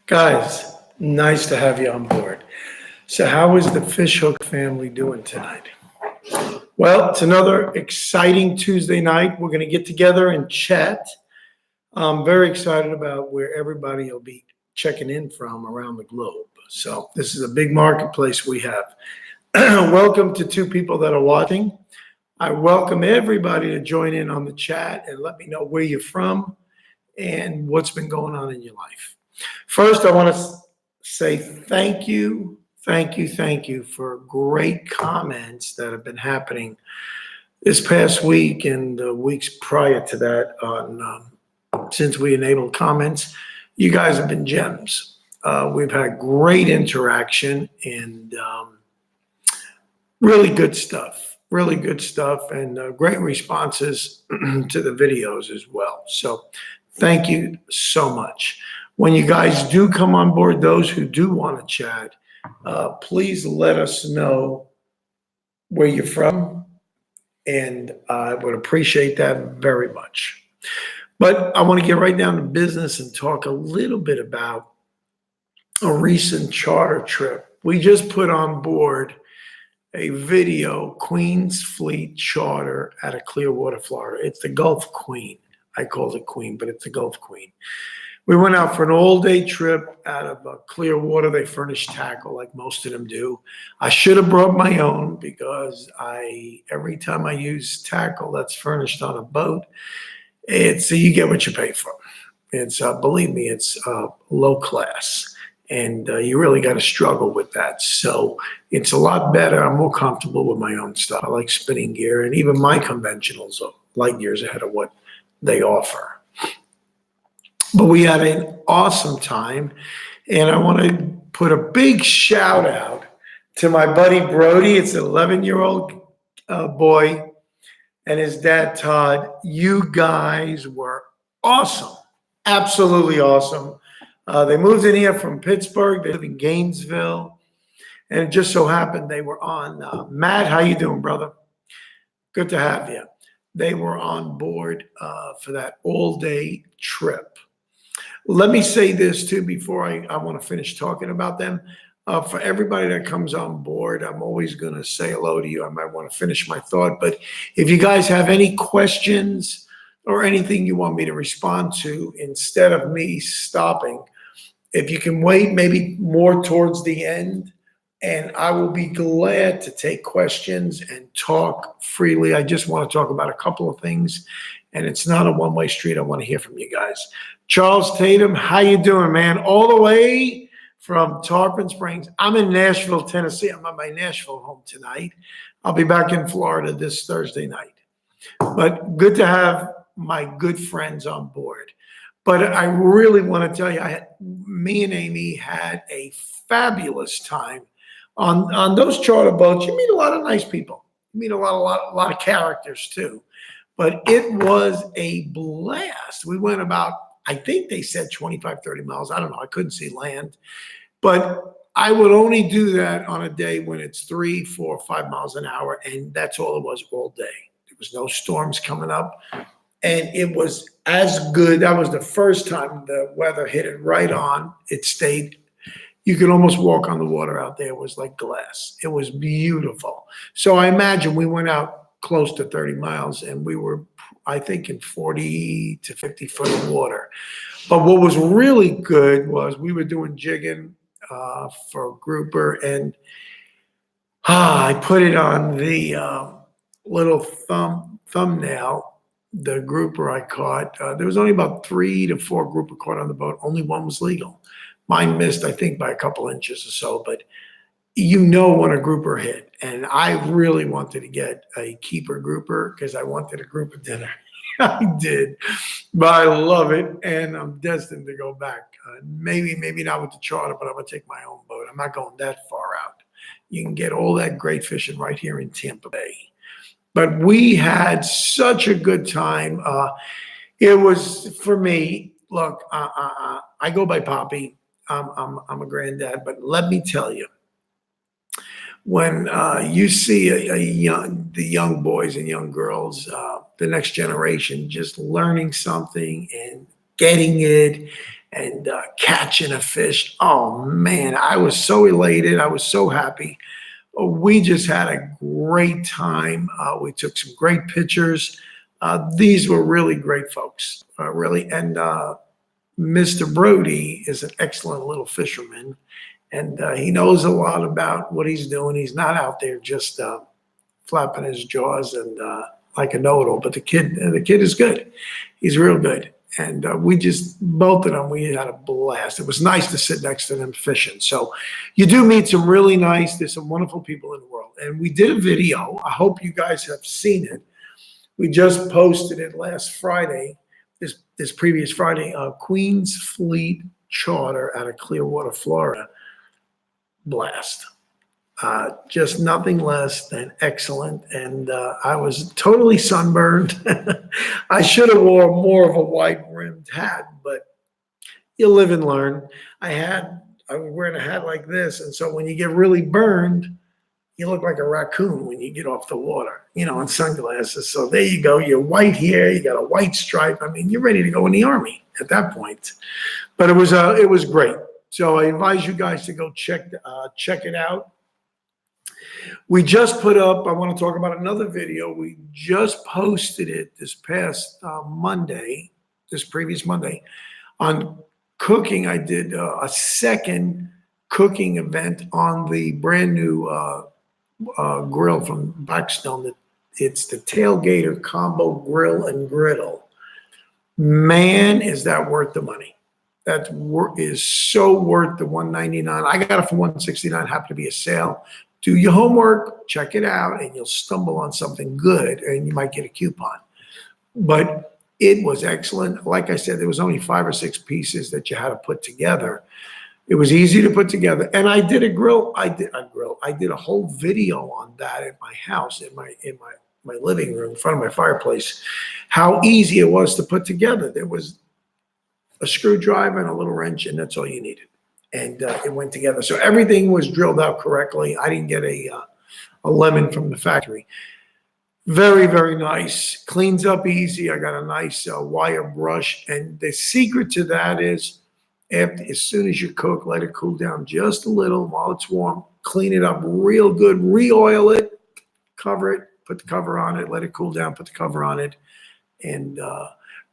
Guys, nice to have you on board. So, how is the Fishhook family doing tonight? Well, it's another exciting Tuesday night. We're going to get together and chat. I'm very excited about where everybody will be checking in from around the globe. So, this is a big marketplace we have. Welcome to two people that are watching. I welcome everybody to join in on the chat and let me know where you're from and what's been going on in your life. First, I want to say thank you for great comments that have been happening this past week and the weeks prior to that on since we enabled comments. You guys have been gems. We've had great interaction and really good stuff, and great responses to the videos as well. So thank you so much. When you guys do come on board, those who do want to chat, please let us know where you're from, and I would appreciate that very much. But I want to get right down to business and talk a little bit about a recent charter trip. We just put on board a video Queen's Fleet charter out of Clearwater, Florida. It's the Gulf Queen. I call it Queen, but it's the Gulf Queen. We went out for an all-day trip out of Clearwater. They furnish tackle like most of them do. I should have brought my own because every time I use tackle that's furnished on a boat, you get what you pay for. It's believe me, it's low class, and you really got to struggle with that. So it's a lot better. I'm more comfortable with my own stuff. I like spinning gear, and even my conventionals are light years ahead of what they offer. But we had an awesome time, and I want to put a big shout out to my buddy Brody. It's an 11-year-old boy, and his dad Todd. You guys were awesome, absolutely awesome. They moved in here from Pittsburgh. They live in Gainesville, and it just so happened they were on. Matt, how you doing, brother? Good to have you. They were on board for that all-day trip. Let me say this too before I want to finish talking about them. For everybody that comes on board, I'm always going to say hello to you. I might want to finish my thought, but if you guys have any questions or anything you want me to respond to instead of me stopping, if you can wait maybe more towards the end, and I will be glad to take questions and talk freely. I just want to talk about a couple of things, and it's not a one-way street. I want to hear from you guys. Charles Tatum, how you doing, man? All the way from Tarpon Springs. I'm in Nashville, Tennessee. I'm at my Nashville home tonight. I'll be back in Florida this Thursday night. But good to have my good friends on board. But I really want to tell you, me and Amy had a fabulous time on those charter boats. You meet a lot of nice people. You meet a lot of characters too. But it was a blast. We went about, I think they said 25, 30 miles. I don't know. I couldn't see land. But I would only do that on a day when it's 3, 4, 5 miles an hour. And that's all it was all day. There was no storms coming up. And it was as good. That was the first time the weather hit it right on. It stayed. You could almost walk on the water out there. It was like glass. It was beautiful. So I imagine we went out close to 30 miles and we were, I think, in 40 to 50 foot of water. But what was really good was we were doing jigging for a grouper, and I put it on the little thumbnail, the grouper I caught. There was only about 3 to 4 grouper caught on the boat. Only one was legal. Mine missed, I think, by a couple inches or so, but you know when a grouper hit. And I really wanted to get a keeper grouper because I wanted a grouper dinner. I did, but I love it, and I'm destined to go back. Maybe not with the charter, but I'm going to take my own boat. I'm not going that far out. You can get all that great fishing right here in Tampa Bay. But we had such a good time. It was, for me, look, I go by Poppy. I'm a granddad, but let me tell you, when you see the young boys and young girls, the next generation, just learning something and getting it and catching a fish. Oh man, I was so elated. I was so happy. We just had a great time. We took some great pictures. These were really great folks, really. And Mr. Brody is an excellent little fisherman, and he knows a lot about what he's doing. He's not out there just flapping his jaws and like a know-it-all. But the kid is good. He's real good. And we just, both of them, we had a blast. It was nice to sit next to them fishing. So you do meet some really nice, there's some wonderful people in the world. And we did a video. I hope you guys have seen it. We just posted it last Friday, this previous Friday, Queens Fleet Charter out of Clearwater, Florida. Blast. Just nothing less than excellent. And I was totally sunburned. I should have worn more of a wide rimmed hat, but you live and learn. I was wearing a hat like this. And so when you get really burned, you look like a raccoon when you get off the water, and sunglasses. So there you go. You're white here. You got a white stripe. I mean, you're ready to go in the Army at that point. But it was great. So I advise you guys to go check it out. We just put up, I want to talk about another video. We just posted it this past previous Monday, on cooking. I did a second cooking event on the brand new grill from Blackstone. It's the Tailgater Combo Grill and Griddle. Man, is that worth the money. That is so worth the $199. I got it for $169, happened to be a sale. Do your homework, check it out, and you'll stumble on something good, and you might get a coupon. But it was excellent. Like I said, there was only 5 or 6 pieces that you had to put together. It was easy to put together. And I did a grill. I did a whole video on that at my house, in my living room, in front of my fireplace, how easy it was to put together. There was a screwdriver and a little wrench, and that's all you needed. And it went together. So everything was drilled out correctly. I didn't get a lemon from the factory. Very, very nice. Cleans up easy. I got a nice wire brush. And the secret to that is, as soon as you cook, let it cool down just a little while it's warm. Clean it up real good. Re-oil it. Cover it. Put the cover on it. Let it cool down. Put the cover on it. And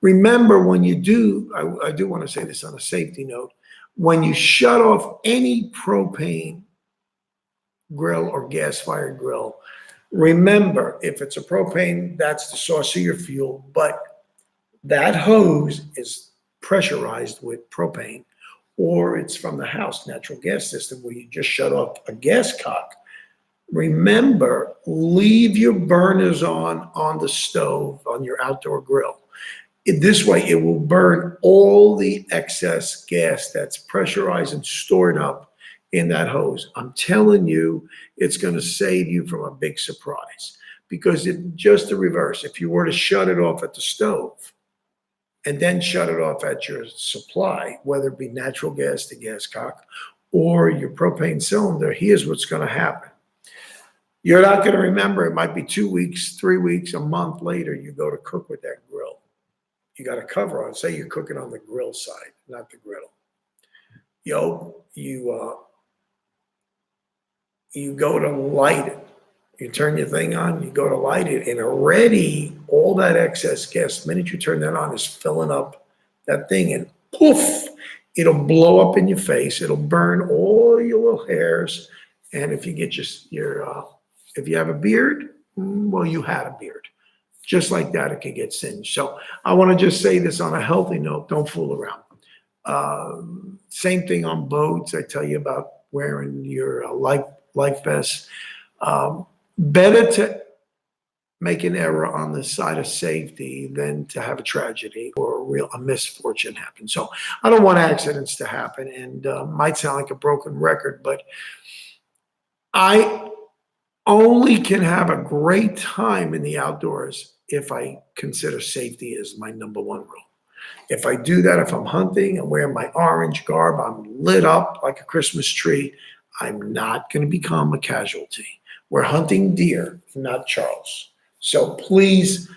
remember, when you do, I do want to say this on a safety note, when you shut off any propane grill or gas-fired grill, remember, if it's a propane, that's the source of your fuel, but that hose is pressurized with propane, or it's from the house natural gas system where you just shut off a gas cock. Remember, leave your burners on the stove, on your outdoor grill. This way, it will burn all the excess gas that's pressurized and stored up in that hose. I'm telling you, it's going to save you from a big surprise. Because just the reverse, if you were to shut it off at the stove and then shut it off at your supply, whether it be natural gas, the gas cock, or your propane cylinder, here's what's going to happen. You're not going to remember. It might be 2 weeks, 3 weeks, a month later, you go to cook with that grill. You got a cover on. Say you're cooking on the grill side, not the griddle. You go to light it. You turn your thing on, you go to light it, and already all that excess gas, the minute you turn that on, is filling up that thing, and poof, it'll blow up in your face. It'll burn all your little hairs. And if you get if you have a beard, well, you had a beard. Just like that, it can get singed. So I want to just say this on a healthy note. Don't fool around. Same thing on boats. I tell you about wearing your life vest. Better to make an error on the side of safety than to have a tragedy or a misfortune happen. So I don't want accidents to happen, and might sound like a broken record, but I only can have a great time in the outdoors if I consider safety as my number one rule. If I do that, if I'm hunting and wearing my orange garb, I'm lit up like a Christmas tree, I'm not going to become a casualty. We're hunting deer, not Charles. So please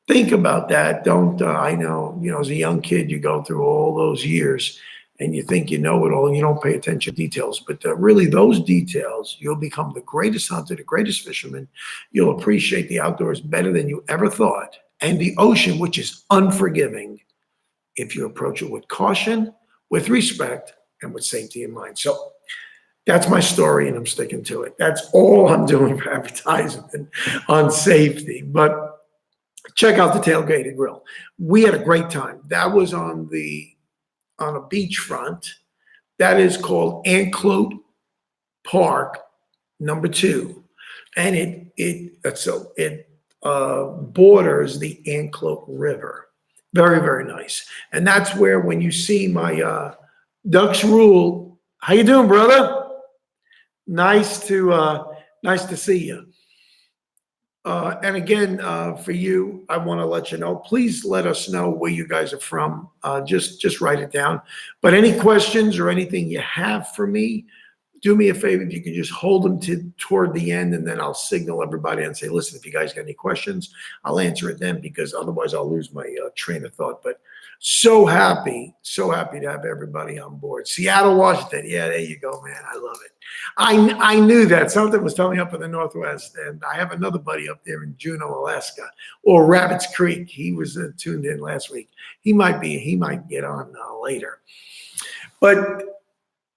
think about that. Don't, I know, as a young kid, you go through all those years and you think you know it all and you don't pay attention to details. But really, those details, you'll become the greatest hunter, the greatest fisherman. You'll appreciate the outdoors better than you ever thought. And the ocean, which is unforgiving, if you approach it with caution, with respect, and with safety in mind. So that's my story, and I'm sticking to it. That's all I'm doing for advertising on safety. But check out the Tailgated Grill. We had a great time. That was on a beachfront. That is called Anclote Park #2, and it borders the Anclote River. Very, very nice. And that's where, when you see my Ducks Rule, how you doing, brother? Nice to see you. And again, for you, I want to let you know, please let us know where you guys are from. Just write it down. But any questions or anything you have for me, do me a favor. If you can just hold them toward the end, and then I'll signal everybody and say, listen, if you guys got any questions, I'll answer it then, because otherwise I'll lose my train of thought. But so happy to have everybody on board. Seattle, Washington. Yeah, there you go, man. I love it. I knew that something was telling me up in the Northwest, and I have another buddy up there in Juneau, Alaska, or Rabbits Creek. He was tuned in last week. He might get on later. But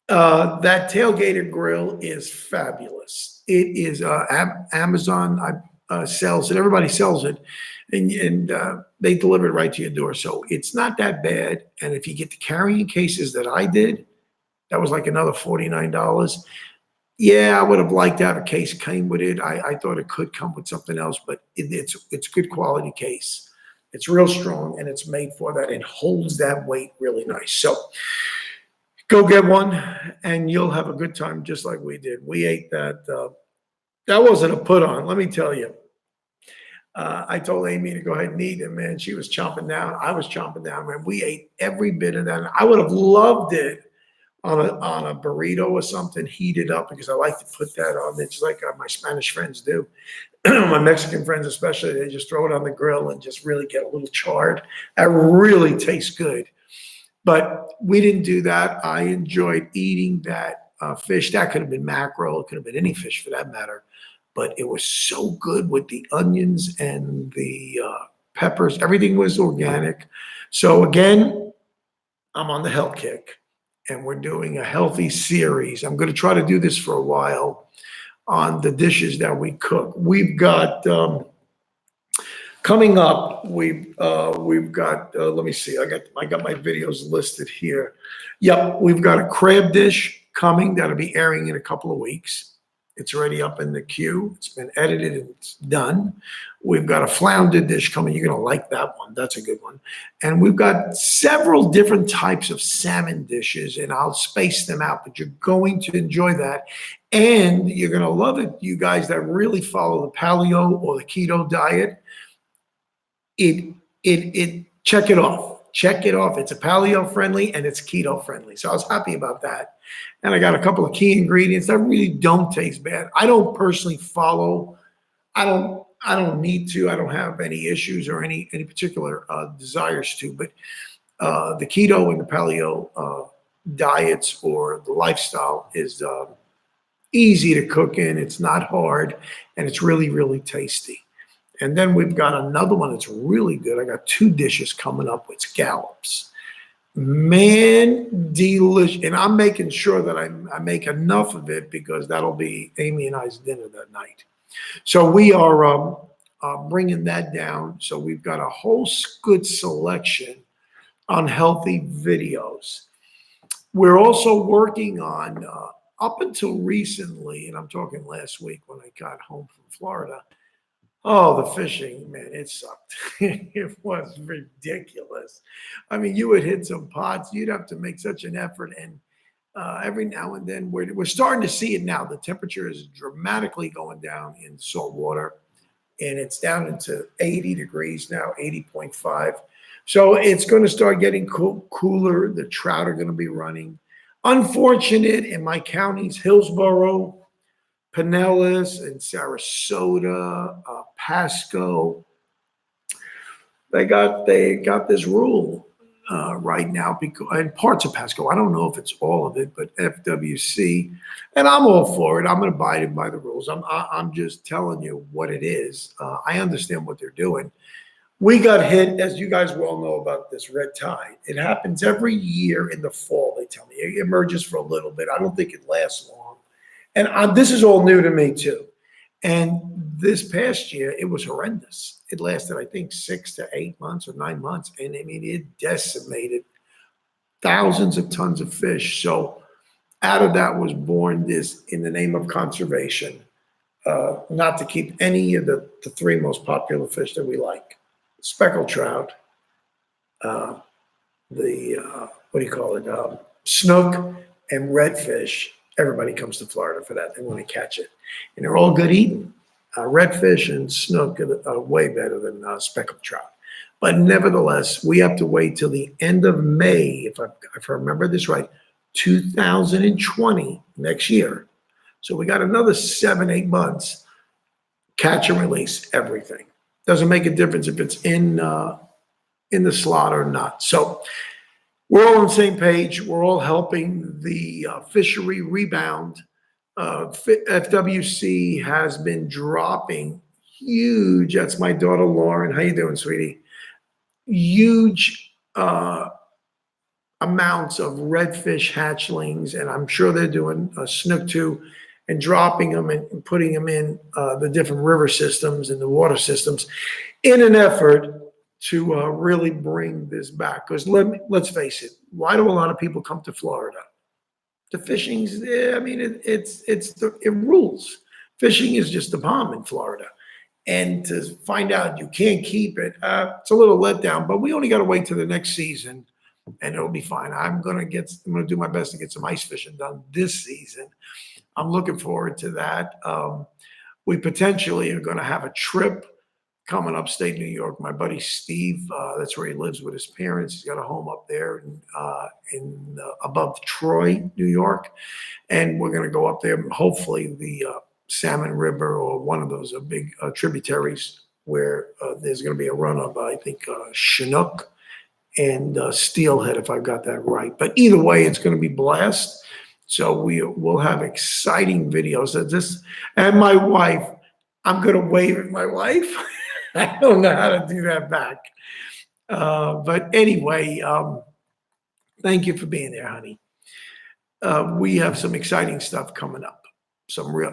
that Tailgated Grill is fabulous. It is Amazon sells it. Everybody sells it, and they deliver it right to your door. So it's not that bad. And if you get the carrying cases that I did, that was like another $49. Yeah, I would have liked to have a case came with it. I thought it could come with something else, but it's good quality case. It's real strong, and it's made for that. It holds that weight really nice. So go get one, and you'll have a good time just like we did. We ate that. That wasn't a put on, let me tell you. I told Amy to go ahead and eat it, man. She was chomping down. I was chomping down, man. We ate every bit of that. I would have loved it on a burrito or something, heated up, because I like to put that on. It's like my Spanish friends do. My Mexican friends especially, they just throw it on the grill and just really get a little charred. That really tastes good. But we didn't do that. I enjoyed eating that fish. That could have been mackerel. It could have been any fish for that matter. But it was so good with the onions and the peppers. Everything was organic. So again, I'm on the health kick, and we're doing a healthy series. I'm going to try to do this for a while on the dishes that we cook. We've got coming up. We've got. Let me see. I got my videos listed here. Yep, we've got a crab dish coming that'll be airing in a couple of weeks. It's already up in the queue. It's been edited and it's done. We've got a flounder dish coming. You're going to like that one. That's a good one. And we've got several different types of salmon dishes, and I'll space them out, but you're going to enjoy that. And you're going to love it, you guys that really follow the paleo or the keto diet. Check it off. Check it off. It's a paleo friendly and it's keto friendly. So I was happy about that. And I got a couple of key ingredients that really don't taste bad. I don't personally follow. I don't need to. I don't have any issues or any particular desires to. But the keto and the paleo diets or the lifestyle is easy to cook in. It's not hard, and it's really, really tasty. And then we've got another one that's really good. I got 2 dishes coming up with scallops. Man, delicious. And I'm making sure that I make enough of it, because that'll be Amy and I's dinner that night. So we are bringing that down. So we've got a whole good selection on healthy videos. We're also working on, up until recently, and I'm talking last week when I got home from Florida, oh, the fishing, man, it sucked. It was ridiculous. I mean, you would hit some pots. You'd have to make such an effort. And every now and then, we're starting to see it now. The temperature is dramatically going down in salt water, and it's down into 80 degrees now, 80.5. So it's going to start getting cooler. The trout are going to be running. Unfortunate in my counties, Hillsborough, Pinellas, and Sarasota, Pasco, they got this rule right now, because in parts of Pasco, I don't know if it's all of it, but FWC, and I'm all for it. I'm abiding by the rules. I'm just telling you what it is. I understand what they're doing. We got hit, as you guys well know, about this red tide. It happens every year in the fall. They tell me it emerges for a little bit. I don't think it lasts long, and this is all new to me too. And this past year, it was horrendous. It lasted, I think, 6 to 8 months or 9 months. And I mean, it decimated thousands of tons of fish. So out of that was born this, in the name of conservation, not to keep any of the three most popular fish that we like: speckled trout, uh, what do you call it? Snook and redfish. Everybody comes to Florida for that. They want to catch it. And they're all good eating. Redfish and snook are way better than speckled trout. But nevertheless, we have to wait till the end of May, if I remember this right, 2020, next year. So we got another 7, 8 months, catch and release everything. Doesn't make a difference if it's in the slot or not. So we're all on the same page. We're all helping the fishery rebound. FWC has been dropping huge. That's my daughter Lauren. How you doing, sweetie? Huge amounts of redfish hatchlings, and I'm sure they're doing snook too, and dropping them and putting them in the different river systems and the water systems in an effort to really bring this back. Because let's face it, why do a lot of people come to Florida? The fishing's, I mean, it rules. Fishing is just the bomb in Florida. And to find out you can't keep it, it's a little letdown, but we only got to wait till the next season and it'll be fine. I'm going to do my best to get some ice fishing done this season. I'm looking forward to that. We potentially are going to have a trip coming upstate New York. My buddy Steve, that's where he lives with his parents. He's got a home up there in above Troy, New York, and we're going to go up there. Hopefully, the Salmon River or one of those big tributaries where there's going to be a run of, I think, Chinook and Steelhead, if I've got that right. But either way, it's going to be blessed. So we'll have exciting videos. And my wife, I'm going to wave at my wife. I don't know how to do that back. But anyway, thank you for being there, honey. We have some exciting stuff coming up.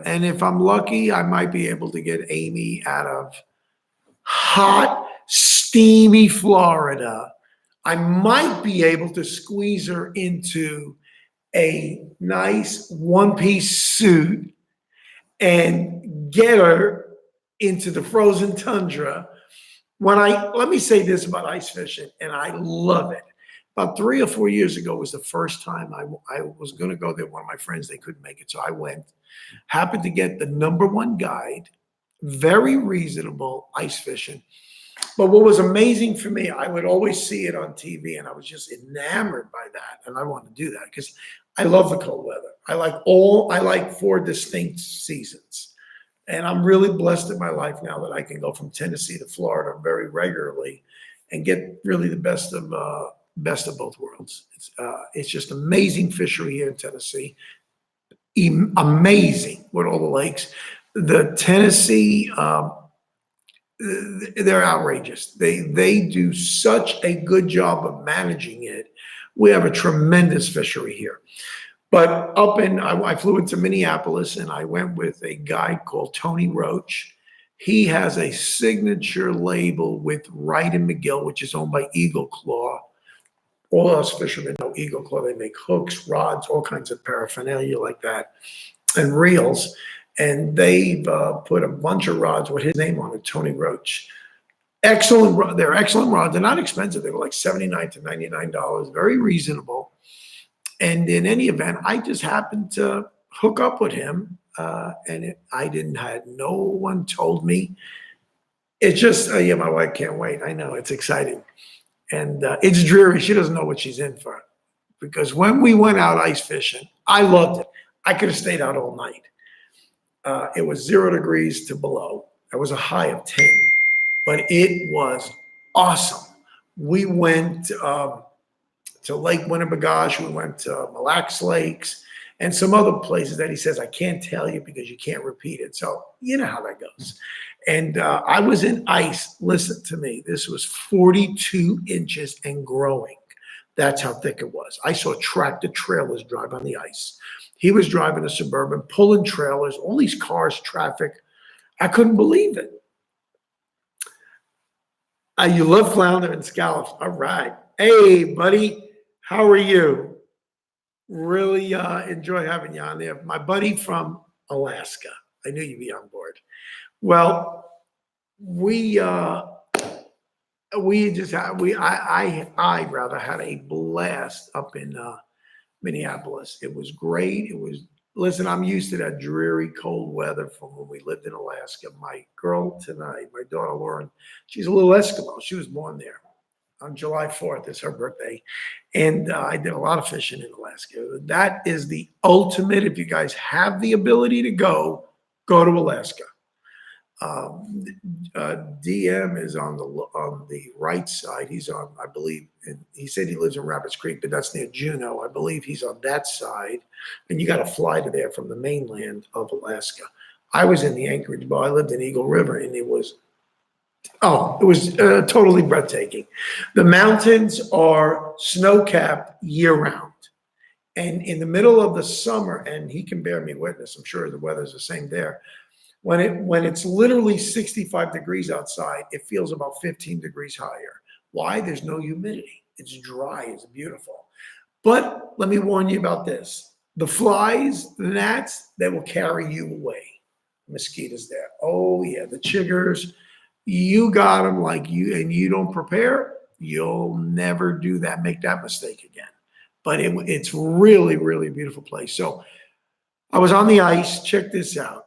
And if I'm lucky, I might be able to get Amy out of hot, steamy Florida. I might be able to squeeze her into a nice one-piece suit and get her into the frozen tundra. Let me say this about ice fishing, and I love it. About 3 or 4 years ago was the first time I was going to go there. One of my friends, they couldn't make it, so I went. Happened to get the #1 guide, very reasonable ice fishing. But what was amazing for me, I would always see it on TV, and I was just enamored by that, and I wanted to do that because I love the cold weather. I like 4 distinct seasons. And I'm really blessed in my life now that I can go from Tennessee to Florida very regularly and get really the best of both worlds. It's just amazing fishery here in Tennessee. Amazing with all the lakes. The Tennessee, they're outrageous. They do such a good job of managing it. We have a tremendous fishery here. But I flew into Minneapolis and I went with a guide called Tony Roach. He has a signature label with Wright and McGill, which is owned by Eagle Claw. All us fishermen know Eagle Claw. They make hooks, rods, all kinds of paraphernalia like that, and reels. And they've put a bunch of rods with his name on it, Tony Roach. Excellent. They're excellent rods. They're not expensive. They were like $79 to $99, very reasonable. And in any event, I just happened to hook up with him, and no one told me. It's just, yeah, my wife can't wait. I know, it's exciting. And it's dreary. She doesn't know what she's in for. Because when we went out ice fishing, I loved it. I could have stayed out all night. It was 0 degrees to below. There was a high of 10, but it was awesome. We went to Lake Winnebagosh. We went to Mille Lacs Lakes and some other places that he says, I can't tell you because you can't repeat it. So you know how that goes. And I was in ice. Listen to me. This was 42 inches and growing. That's how thick it was. I saw tractor trailers drive on the ice. He was driving a Suburban, pulling trailers, all these cars, traffic. I couldn't believe it. You love flounder and scallops. All right. Hey, buddy. How are you? Really enjoy having you on there. My buddy from Alaska. I knew you'd be on board. Well, we just had I rather had a blast up in Minneapolis. It was great. It was listen, I'm used to that dreary cold weather from when we lived in Alaska. My girl tonight, my daughter Lauren, she's a little Eskimo. She was born there on July 4th. It's her birthday. And I did a lot of fishing in Alaska. That is the ultimate. If you guys have the ability to go to Alaska. DM is on the right side. He's on, I believe, and he said he lives in Rapids Creek, but that's near Juneau. I believe he's on that side, and you got to fly to there from the mainland of Alaska. I was in the Anchorage Bar. I lived in Eagle River, and it was totally breathtaking. The mountains are snow-capped year-round, and in the middle of the summer, and he can bear me witness. I'm sure the weather's the same there. When it's literally 65 degrees outside, it feels about 15 degrees higher. Why? There's no humidity. It's dry. It's beautiful. But let me warn you about this. The flies, the gnats, they will carry you away. Mosquitoes there. Oh, yeah. The chiggers, you got them like you, and you don't prepare, you'll never do that, make that mistake again. But it's really, really a beautiful place. So I was on the ice. Check this out.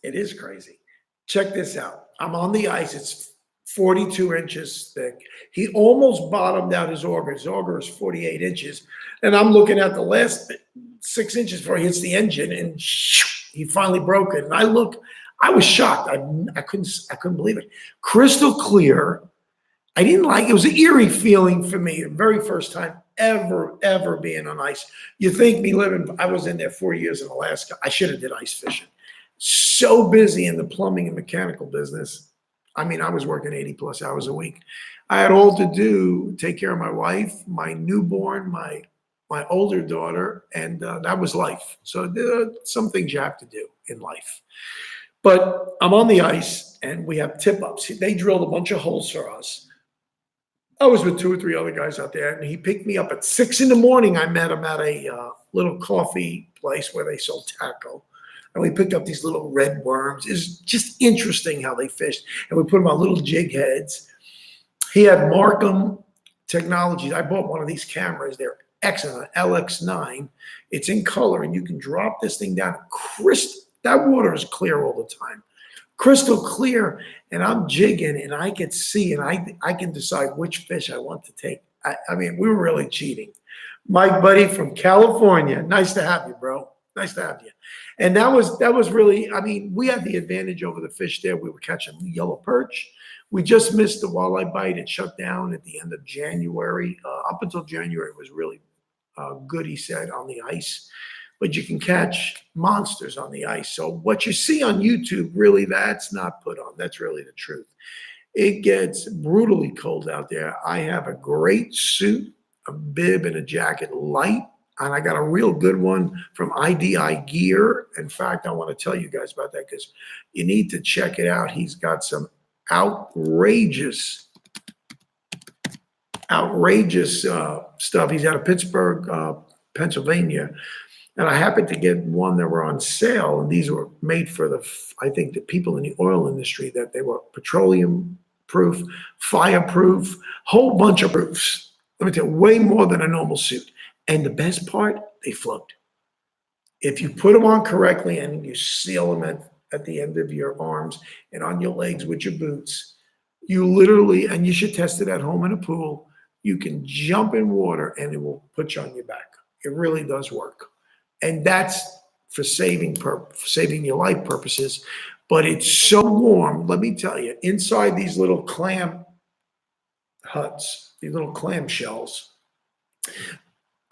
It is crazy. Check this out. I'm on the ice. It's 42 inches thick. He almost bottomed out his auger. His auger is 48 inches. And I'm looking at the last 6 inches before he hits the engine, and he finally broke it. And I was shocked. I couldn't believe it. Crystal clear. I didn't like it. It was an eerie feeling for me. The very first time ever being on ice. You think I was in there 4 years in Alaska. I should have did ice fishing. So busy in the plumbing and mechanical business. I mean, I was working 80 plus hours a week. I had all to do, take care of my wife, my newborn, my older daughter, and that was life. So there are some things you have to do in life. But I'm on the ice, and we have tip-ups. They drilled a bunch of holes for us. I was with 2 or 3 other guys out there, and he picked me up at 6 in the morning. I met him at a little coffee place where they sold tackle. And we picked up these little red worms. It's just interesting how they fished. And we put them on little jig heads. He had Markham Technologies. I bought one of these cameras. They're excellent, LX9. It's in color, and you can drop this thing down. That water is clear all the time. Crystal clear, and I'm jigging, and I can see, and I can decide which fish I want to take. I mean, we were really cheating. My buddy from California. Nice to have you, bro. Nice to have you. And that was really, I mean, we had the advantage over the fish there. We were catching yellow perch. We just missed the walleye bite. It shut down at the end of January. Up until January, it was really good, he said, on the ice. But you can catch monsters on the ice. So what you see on YouTube, really, that's not put on. That's really the truth. It gets brutally cold out there. I have a great suit, a bib, and a jacket, light. And I got a real good one from IDI Gear. In fact, I want to tell you guys about that because you need to check it out. He's got some outrageous stuff. He's out of Pittsburgh, Pennsylvania. And I happened to get one that were on sale. And these were made for I think the people in the oil industry, that they were petroleum proof, fireproof, whole bunch of proofs. Let me tell you, way more than a normal suit. And the best part, they float. If you put them on correctly and you seal them at the end of your arms and on your legs with your boots, you literally, and you should test it at home in a pool, you can jump in water and it will put you on your back. It really does work. And that's for saving your life purposes. But it's so warm, let me tell you, inside these little clam huts, these little clam shells,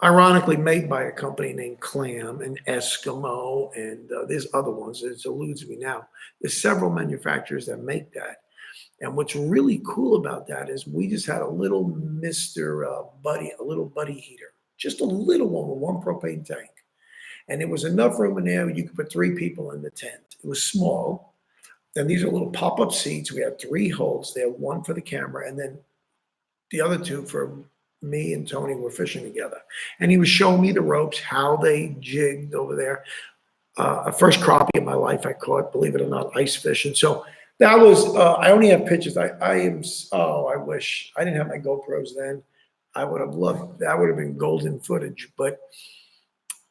ironically made by a company named Clam and Eskimo, and there's other ones. It eludes me now. There's several manufacturers that make that. And what's really cool about that is we just had a little Mr. Buddy, a little Buddy heater, just a little one with one propane tank. And there was enough room in there. You could put 3 people in the tent. It was small. And these are little pop-up seats. We had 3 holes there, one for the camera, and then the other 2 for me and Tony were fishing together. And he was showing me the ropes, how they jigged over there. First crappie in my life I caught, believe it or not, ice fishing. So that was, I only have pictures. I wish I didn't have my GoPros then. I would have loved, that would have been golden footage. But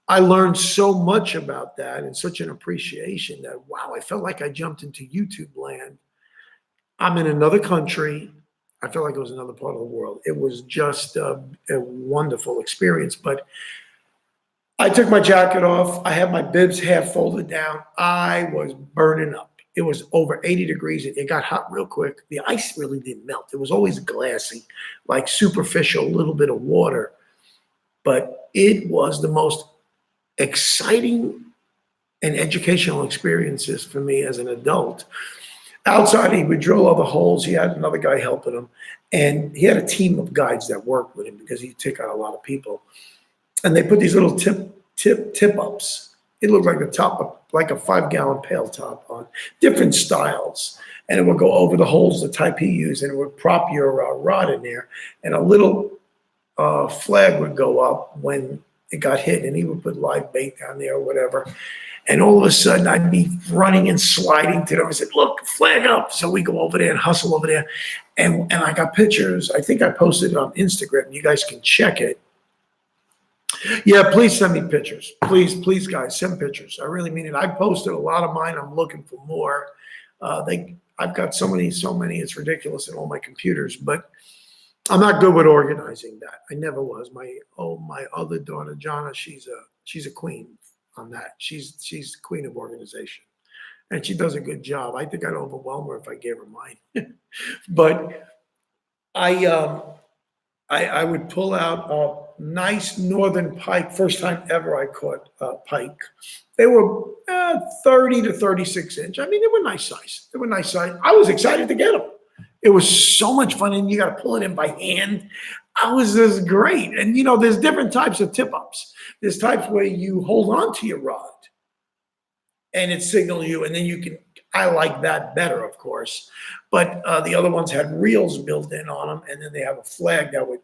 I learned so much about that and such an appreciation that, wow, I felt like I jumped into YouTube land. I'm in another country. I felt like it was another part of the world. It was just a wonderful experience. But I took my jacket off. I had my bibs half folded down. I was burning up. It was over 80 degrees. It got hot real quick. The ice really didn't melt. It was always glassy, like superficial, a little bit of water. But it was the most exciting and educational experiences for me as an adult. Outside, he would drill all the holes. He had another guy helping him. And he had a team of guides that worked with him because he'd take out a lot of people. And they put these little tip-ups. It looked like the top of like a 5-gallon pail top on different styles. And it would go over the holes, the type he used, and it would prop your rod in there. And a little flag would go up when it got hit, and he would put live bait down there or whatever. And all of a sudden, I'd be running and sliding to them. I said, look, flag up. So we go over there and hustle over there. And I got pictures. I think I posted it on Instagram. You guys can check it. Yeah, please send me pictures. Please, guys, send pictures. I really mean it. I posted a lot of mine. I'm looking for more. I've got so many, it's ridiculous in all my computers. But I'm not good with organizing that. I never was. My other daughter, Jonna, she's a queen on that. She's the queen of organization, and she does a good job. I think I'd overwhelm her if I gave her mine. But I would pull out a nice northern pike. First time ever I caught pike. They were 30 to 36 inch. I mean, they were nice size. I was excited to get them. It was so much fun, and you got to pull it in by hand. I was just great. And, you know, there's different types of tip-ups. There's types where you hold on to your rod, and it signals you, and then you can, I like that better, of course. But the other ones had reels built in on them, and then they have a flag that would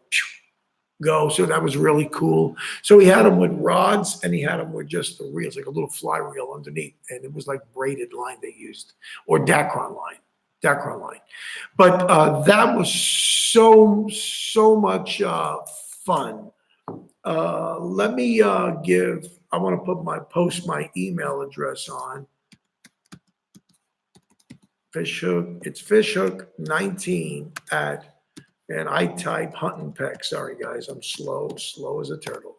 go. So that was really cool. So he had them with rods, and he had them with just the reels, like a little fly reel underneath. And it was like braided line they used, or Dacron line. But that was so much fun. Let me I want to post my email address on Fishhook. It's fishhook19 and I type hunt and peck. Sorry guys, I'm slow as a turtle.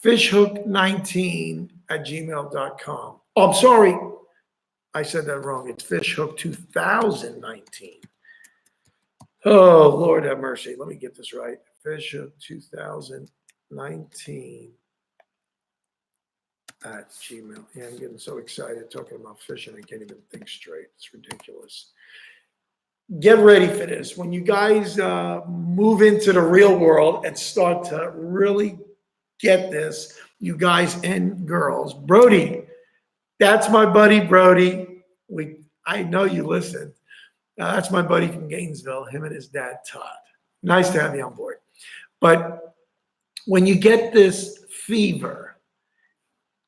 Fishhook19 at gmail.com. Oh, I'm sorry. I said that wrong. It's Fishhook 2019. Oh, Lord have mercy. Let me get this right. Fishhook 2019 at Gmail. Yeah, I'm getting so excited talking about fishing. I can't even think straight. It's ridiculous. Get ready for this. When you guys move into the real world and start to really get this, you guys and girls, Brody, that's my buddy, Brody. I know you listen. That's my buddy from Gainesville, him and his dad, Todd. Nice to have you on board. But when you get this fever,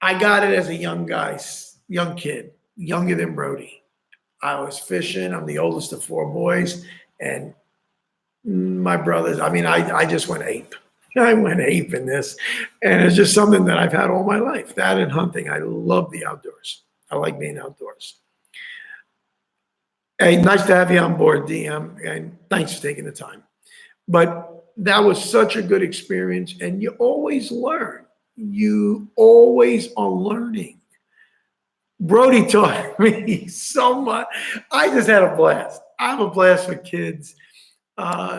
I got it as a young kid, younger than Brody. I was fishing. I'm the oldest of 4 boys. And my brothers, I mean, I just went ape. I went ape in this. And it's just something that I've had all my life. That and hunting. I love the outdoors. I like being outdoors. Hey, nice to have you on board, DM, and thanks for taking the time. But that was such a good experience, and you always learn. You always are learning. Brody taught me so much. I just had a blast. I have a blast with kids.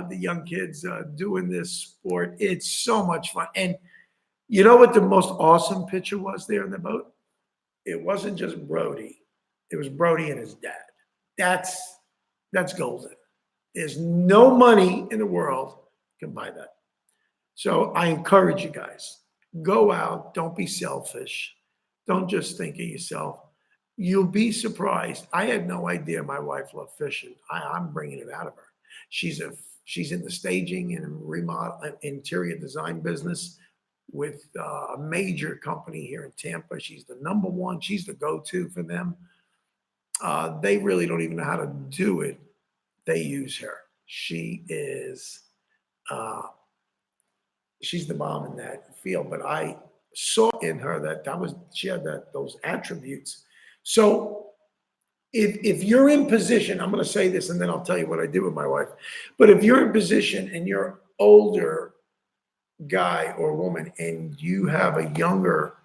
the young kids doing this sport. It's so much fun. And you know what the most awesome picture was there in the boat? It wasn't just Brody. It was Brody and his dad. That's that's golden. There's no money in the world can buy that. So I encourage you guys, go out, don't be selfish. Don't just think of yourself. You'll be surprised. I had no idea my wife loved fishing. I'm bringing it out of her. She's a she's in the staging and remodel interior design business with a major company here in Tampa. She's the number one. She's the go-to for them. They really don't even know how to do it. They use her. She is uh, she's the bomb in that field. But I saw in her that was she had those attributes. So if you're in position, I'm going to say this and then I'll tell you what I did with my wife. But if you're in position and you're older guy or woman and you have a younger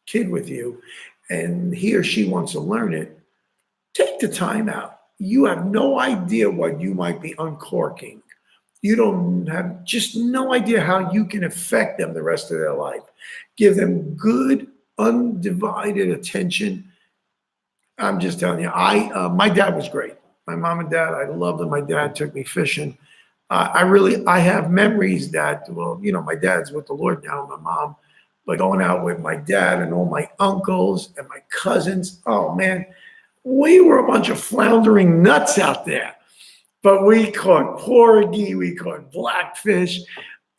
kid with you and he or she wants to learn it, take the time out. You have no idea what you might be uncorking. You don't have just no idea how you can affect them the rest of their life. Give them good, undivided attention. I'm just telling you, my dad was great. My mom and dad, I loved them. My dad took me fishing. I have memories that, well, you know, my dad's with the Lord now, my mom, but going out with my dad and all my uncles and my cousins, oh man, we were a bunch of floundering nuts out there. But we caught porgy, we caught blackfish,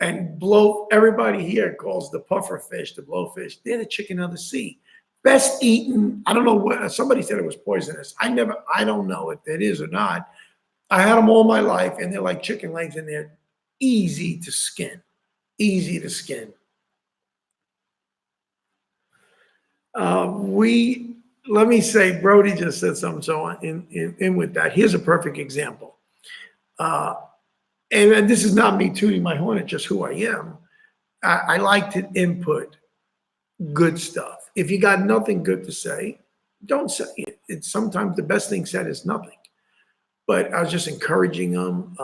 and everybody here calls the puffer fish, the blowfish, they're the chicken of the sea. Best eaten, I don't know what, somebody said it was poisonous. I don't know if it is or not. I had them all my life, and they're like chicken legs, and they're easy to skin. Easy to skin. Let me say, Brody just said something. So in with that, here's a perfect example. Uh, and this is not me tooting my horn; it's just who I am. I like to input good stuff. If you got nothing good to say, don't say it. It's sometimes the best thing said is nothing. But I was just encouraging them,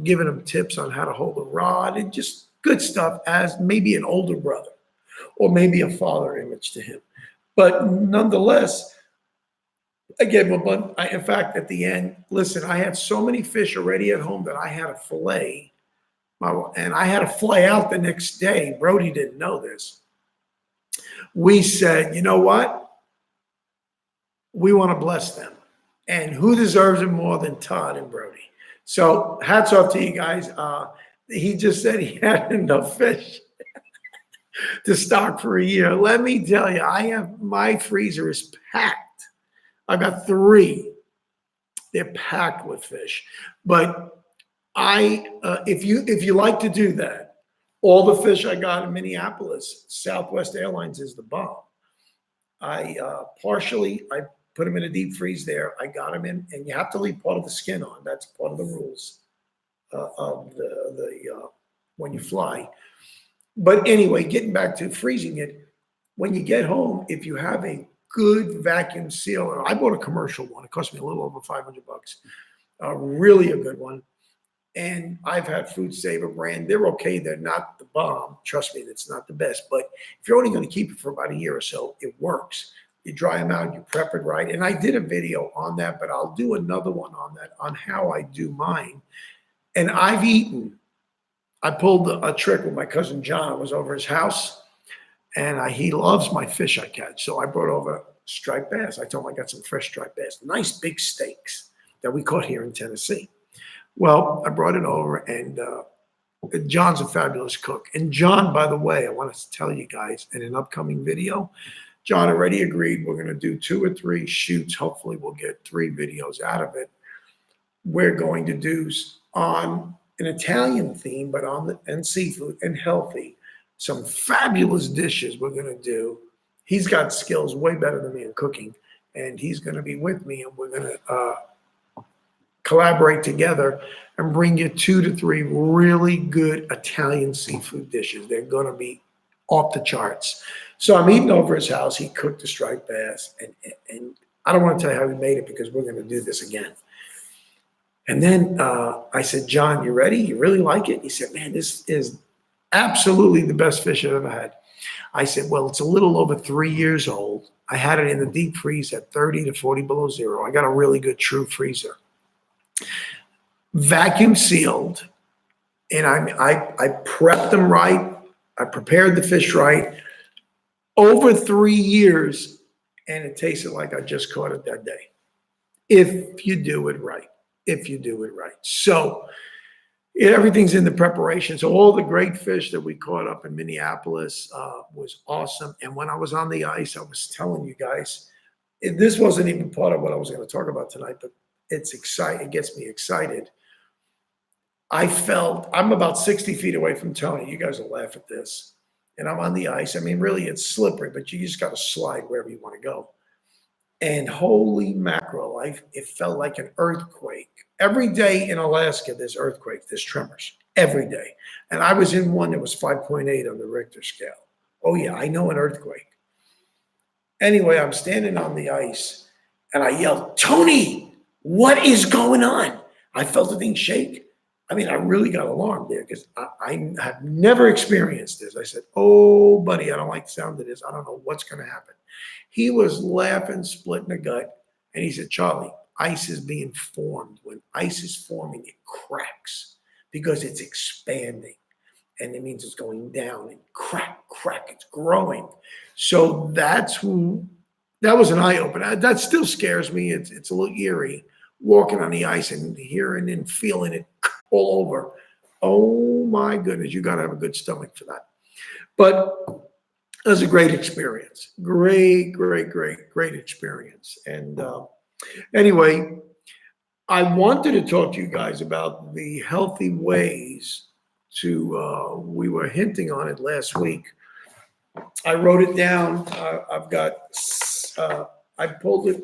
giving them tips on how to hold a rod and just good stuff as maybe an older brother or maybe a father image to him. But nonetheless, again, in fact, at the end, listen, I had so many fish already at home that I had to fillet, and I had to fly out the next day. Brody didn't know this. We said, you know what? We want to bless them. And who deserves it more than Todd and Brody? So hats off to you guys. He just said he had enough fish to stock for a year. Let me tell you, my freezer is packed. I got 3. They're packed with fish. But if you like to do that, all the fish I got in Minneapolis, Southwest Airlines is the bomb. I put them in a deep freeze there. I got them in, and you have to leave part of the skin on. That's part of the rules of the when you fly. But anyway, getting back to freezing it, when you get home, if you have a good vacuum sealer, I bought a commercial one. It cost me a little over $500. Really a good one. And I've had Food Saver brand. They're okay. They're not the bomb. Trust me, it's not the best. But if you're only going to keep it for about a year or so, it works. You dry them out, you prep it right. And I did a video on that, but I'll do another one on that, on how I do mine. And I pulled a trick with my cousin John. I was over his house, and he loves my fish I catch. So I brought over striped bass. I told him I got some fresh striped bass, nice big steaks that we caught here in Tennessee. Well, I brought it over, and John's a fabulous cook. And John, by the way, I want to tell you guys in an upcoming video, John already agreed we're going to do 2 or 3 shoots. Hopefully we'll get 3 videos out of it. We're going to do on an Italian theme, but and seafood and healthy. Some fabulous dishes we're going to do. He's got skills way better than me in cooking, and he's going to be with me, and we're going to collaborate together and bring you 2 to 3 really good Italian seafood dishes. They're going to be off the charts. So I'm eating over his house. He cooked the striped bass, and I don't want to tell you how he made it because we're going to do this again. And then I said, John, you ready? You really like it? He said, man, this is absolutely the best fish I've ever had. I said, well, it's a little over 3 years old. I had it in the deep freeze at 30 to 40 below zero. I got a really good true freezer. Vacuum sealed. And I prepped them right. I prepared the fish right. Over 3 years, and it tasted like I just caught it that day. If you do it right. If you do it right. So everything's in the preparation. So all the great fish that we caught up in Minneapolis was awesome. And when I was on the ice, I was telling you guys, this wasn't even part of what I was going to talk about tonight, but it's exciting. It gets me excited. I'm about 60 feet away from Tony. You guys will laugh at this. And I'm on the ice. I mean, really, it's slippery, but you just got to slide wherever you want to go. And holy mackerel, it felt like an earthquake. Every day in Alaska, there's earthquakes, there's tremors, every day. And I was in one that was 5.8 on the Richter scale. Oh yeah, I know an earthquake. Anyway, I'm standing on the ice and I yelled, Tony, what is going on? I felt the thing shake. I mean, I really got alarmed there because I have never experienced this. I said, oh, buddy, I don't like the sound of this. I don't know what's going to happen. He was laughing, splitting the gut. And he said, Charlie, ice is being formed. When ice is forming, it cracks because it's expanding. And it means it's going down and crack, it's growing. So that was an eye opener. That still scares me. It's a little eerie walking on the ice and hearing and feeling it all over. Oh my goodness, you got to have a good stomach for that. But it was a great experience. Great experience. And anyway, I wanted to talk to you guys about the healthy ways to, we were hinting on it last week. I wrote it down. I pulled it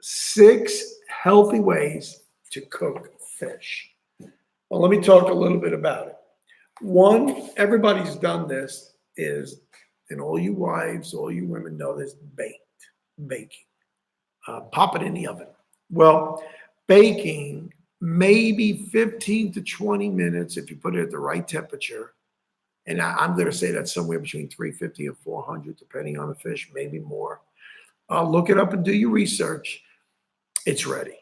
6 healthy ways to cook fish. Well, let me talk a little bit about it. One, everybody's done this, and all you wives, all you women know this, baking. Pop it in the oven. Well, baking, maybe 15 to 20 minutes if you put it at the right temperature. And I'm going to say that's somewhere between 350 and 400, depending on the fish, maybe more. Look it up and do your research. It's ready.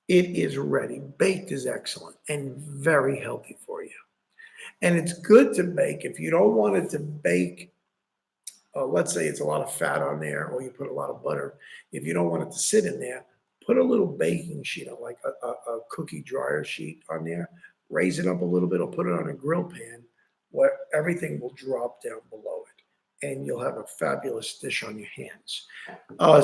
It is ready. Baked is excellent and very healthy for you. And it's good to bake. If you don't want it to bake, let's say it's a lot of fat on there or you put a lot of butter. If you don't want it to sit in there, put a little baking sheet on, like a cookie dryer sheet on there. Raise it up a little bit or put it on a grill pan where everything will drop down below it. And you'll have a fabulous dish on your hands.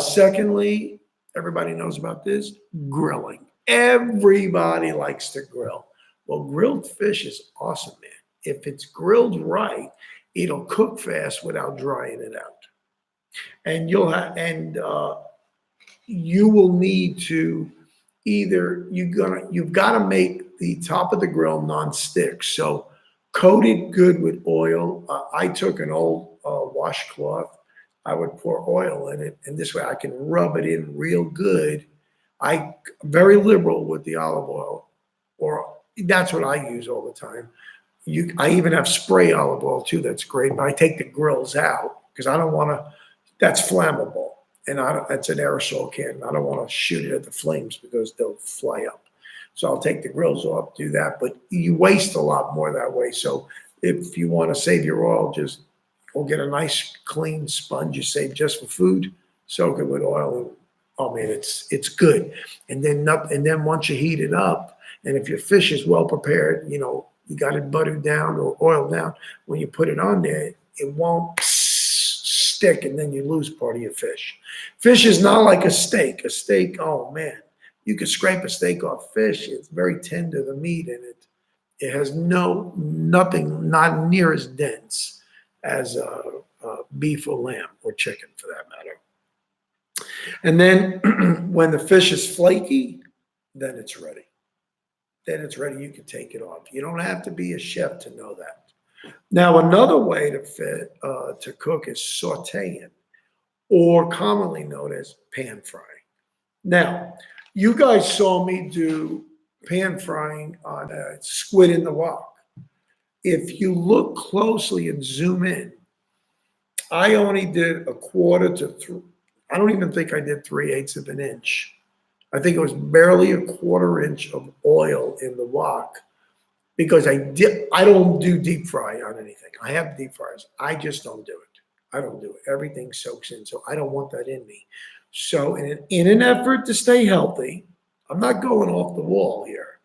Secondly, everybody knows about this, grilling. Everybody likes to grill. Well, grilled fish is awesome, man. If it's grilled right, it'll cook fast without drying it out. And you will need to you've got to make the top of the grill non-stick. So coat it good with oil. I took an old washcloth. I would pour oil in it, and this way I can rub it in real good. I'm very liberal with the olive oil, or that's what I use all the time. I even have spray olive oil too. That's great. But I take the grills out because I don't want to. That's flammable, and that's an aerosol can. I don't want to shoot it at the flames because they'll fly up. So I'll take the grills off, do that. But you waste a lot more that way. So if you want to save your oil, just go get a nice clean sponge you save just for food. Soak it with oil. And, oh man, it's good. And then once you heat it up, and if your fish is well prepared, you got it buttered down or oiled down, when you put it on there, it won't stick and then you lose part of your fish. Fish is not like a steak. A steak, oh man, you could scrape a steak off fish. It's very tender, the meat in it. It has nothing, not near as dense as beef or lamb or chicken for that matter. And then when the fish is flaky, then it's ready. You can take it off. You don't have to be a chef to know that. Now, another way to cook is sauteing, or commonly known as pan frying. Now, you guys saw me do pan frying on squid in the wok. If you look closely and zoom in, I only did a quarter to three. I don't even think I did 3/8 of an inch. I think it was barely a quarter inch of oil in the wok because I don't do deep fry on anything. I have deep fryers. I just don't do it. I don't do it. Everything soaks in, so I don't want that in me. So in an effort to stay healthy, I'm not going off the wall here,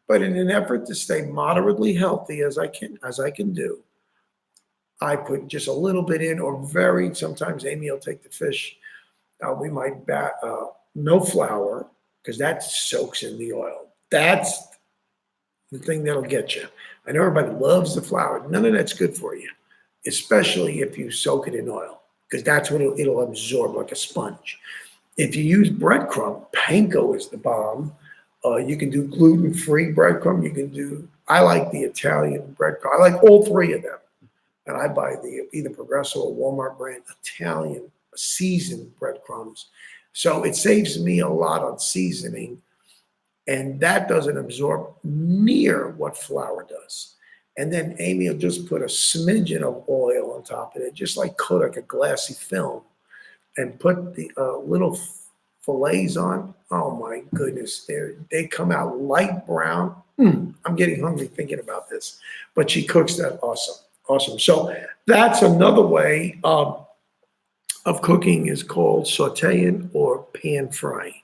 but in an effort to stay moderately healthy as I can do, I put just a little bit in, or very sometimes Amy will take the fish. We might no flour because that soaks in the oil. That's the thing that'll get you. I know everybody loves the flour. None of that's good for you, especially if you soak it in oil, because that's what it'll absorb like a sponge. If you use breadcrumb, panko is the bomb. You can do gluten-free breadcrumb. I like the Italian breadcrumb. I like all three of them. And I buy the either Progresso or Walmart brand Italian seasoned breadcrumbs. So it saves me a lot on seasoning, and that doesn't absorb near what flour does. And then Amy will just put a smidgen of oil on top of it, just like Kodak, a glassy film, and put the little fillets on. Oh my goodness, they come out light brown. I'm getting hungry thinking about this, but she cooks that awesome. Awesome. So that's another way of cooking, is called sauteing or pan frying.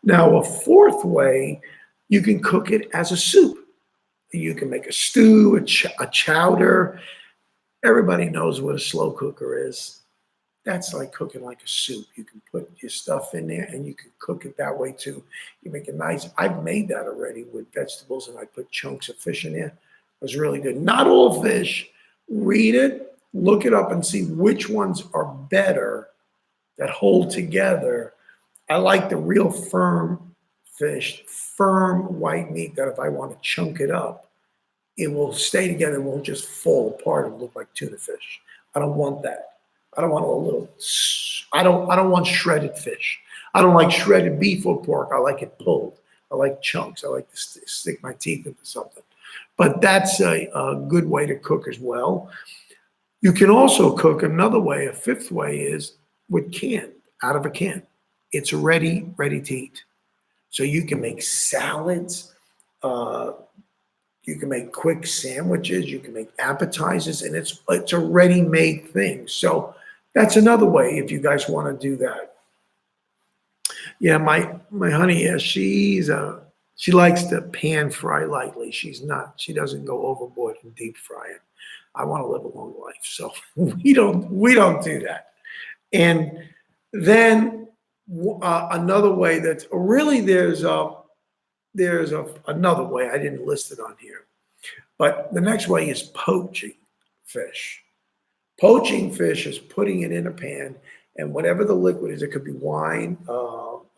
Now, a fourth way, you can cook it as a soup. You can make a stew, a chowder. Everybody knows what a slow cooker is. That's like cooking like a soup. You can put your stuff in there and you can cook it that way too. You make it nice. I've made that already with vegetables, and I put chunks of fish in there. It was really good. Not all fish. Read it, look it up, and see which ones are better that hold together. I like the real firm fish, firm white meat, that if I want to chunk it up, it will stay together. It won't just fall apart and look like tuna fish. I don't want that. I don't want a little. I don't want shredded fish. I don't like shredded beef or pork. I like it pulled. I like chunks. I like to stick my teeth into something. But that's a good way to cook as well. You can also cook another way. A fifth way is with out of a can. It's ready to eat. So you can make salads. You can make quick sandwiches. You can make appetizers, and it's a ready-made thing. So that's another way if you guys want to do that. Yeah, my honey, yeah, she likes to pan fry lightly. She doesn't go overboard and deep fry it. I want to live a long life, so we don't do that. And then another way that's really there's another way. I didn't list it on here, but the next way is poaching fish. Poaching fish is putting it in a pan, and whatever the liquid is, it could be wine.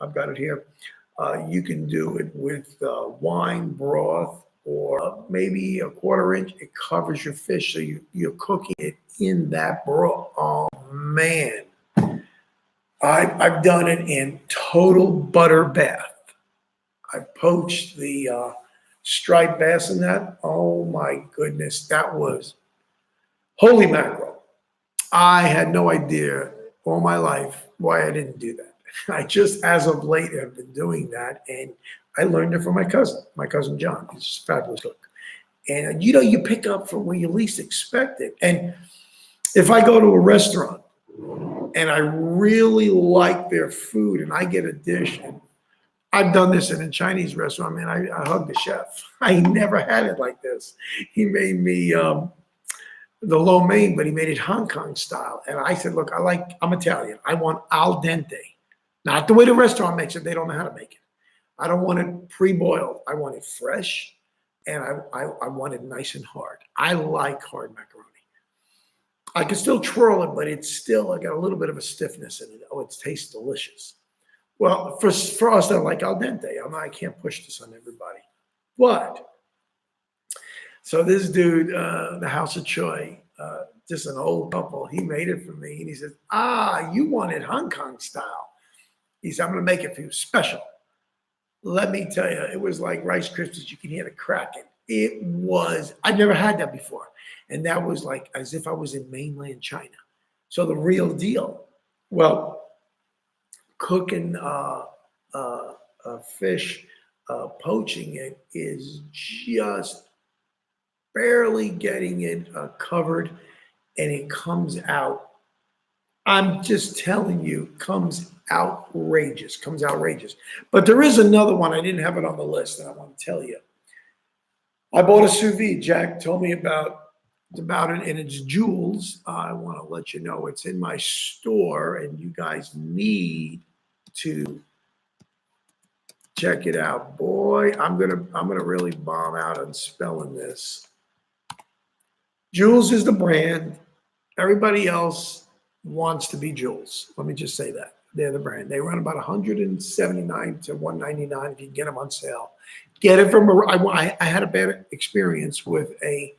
I've got it here. You can do it with wine broth, or maybe a quarter inch. It covers your fish, so you're cooking it in that broth. Oh man, I've done it in total butter bath. I poached the striped bass in that. Oh my goodness, that was holy mackerel. I had no idea all my life why I didn't do that. I just, as of late, have been doing that, and I learned it from my cousin John. He's a fabulous cook. And you pick up from where you least expect it. And if I go to a restaurant and I really like their food and I get a dish, and I've done this in a Chinese restaurant, man, I hug the chef. I never had it like this. He made me the lo mein, but he made it Hong Kong style. And I said, look, I'm Italian. I want al dente. Not the way the restaurant makes it. They don't know how to make it. I don't want it pre-boiled. I want it fresh, and I want it nice and hard. I like hard macaroni. I can still twirl it, but I got a little bit of a stiffness in it. Oh, it tastes delicious. Well, for us that like al dente, I can't push this on everybody. But, so this dude, the House of Choi, just an old couple, he made it for me. And he says, you want it Hong Kong style. He said, I'm going to make it for you special. Let me tell you, it was like Rice Krispies. You can hear the cracking. It was, I'd never had that before. And that was like as if I was in mainland China. So the real deal. Well, cooking fish, poaching it is just barely getting it covered, and it comes out. I'm just telling you, comes outrageous. But there is another one. I didn't have it on the list, and I want to tell you. I bought a sous vide. Jack told me about it, and it's Jules. I want to let you know it's in my store, and you guys need to check it out. Boy, I'm gonna really bomb out on spelling this. Jules is the brand. Everybody else wants to be Jules. Let me just say that. They're the brand. They run about 179 to 199 if you can get them on sale. Get it from I had a bad experience with a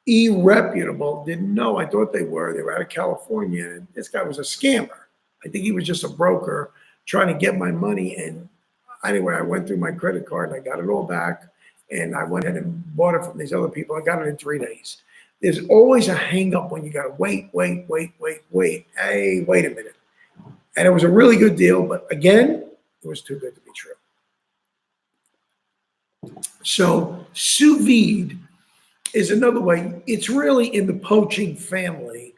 irreputable, didn't know, I thought they were out of California, and this guy was a scammer. I think he was just a broker trying to get my money. And anyway, I went through my credit card and I got it all back, and I went ahead and bought it from these other people. I got it in 3 days. There's always a hang up when you got to wait. Hey, wait a minute. And it was a really good deal, but again, it was too good to be true. So sous vide is another way. It's really in the poaching family,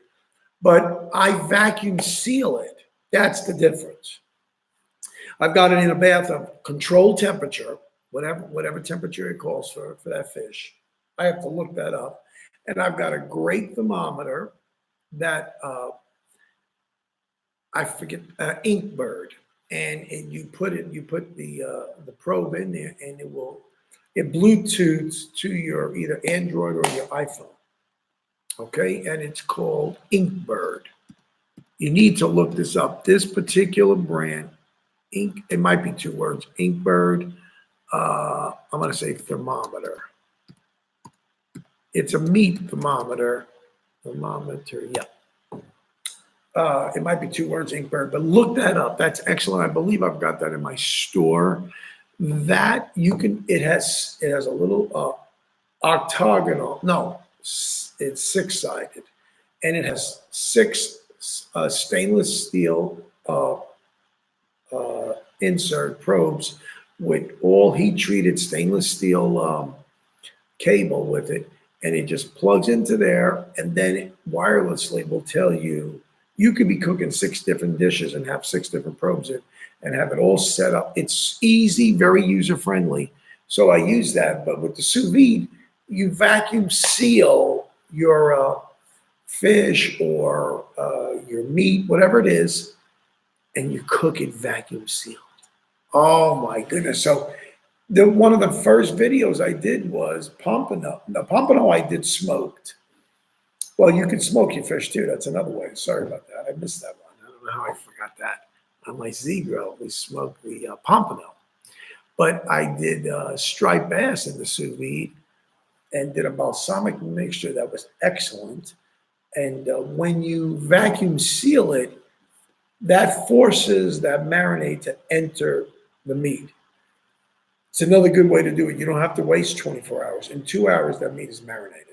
but I vacuum seal it. That's the difference. I've got it in a bath of controlled temperature, whatever temperature it calls for that fish. I have to look that up. And I've got a great thermometer that I forget, Inkbird, and you put the probe in there, and it Bluetooths to your either Android or your iPhone. Okay, and it's called Inkbird. You need to look this up. This particular brand, it might be 2 words, Inkbird. I'm going to say thermometer. It's a meat thermometer. Yeah. It might be 2 words, Inkbird, but look that up. That's excellent. I believe I've got that in my store. That you can. It has a little octagonal. No, it's 6-sided, and it has 6 stainless steel insert probes with all heat treated stainless steel cable with it, and it just plugs into there, and then it wirelessly will tell you. You could be cooking 6 different dishes and have 6 different probes in, and have it all set up. It's easy, very user friendly. So I use that. But with the sous vide, you vacuum seal your fish or your meat, whatever it is, and you cook it vacuum sealed. Oh my goodness! So one of the first videos I did was pompano. The pompano I did smoked. Well, you can smoke your fish too. That's another way. Sorry about that. I missed that one. I don't know how I forgot that. On my Z-Grill, we smoked the pompano. But I did striped bass in the sous vide and did a balsamic mixture that was excellent. And when you vacuum seal it, that forces that marinade to enter the meat. It's another good way to do it. You don't have to waste 24 hours. In 2 hours, that meat is marinated.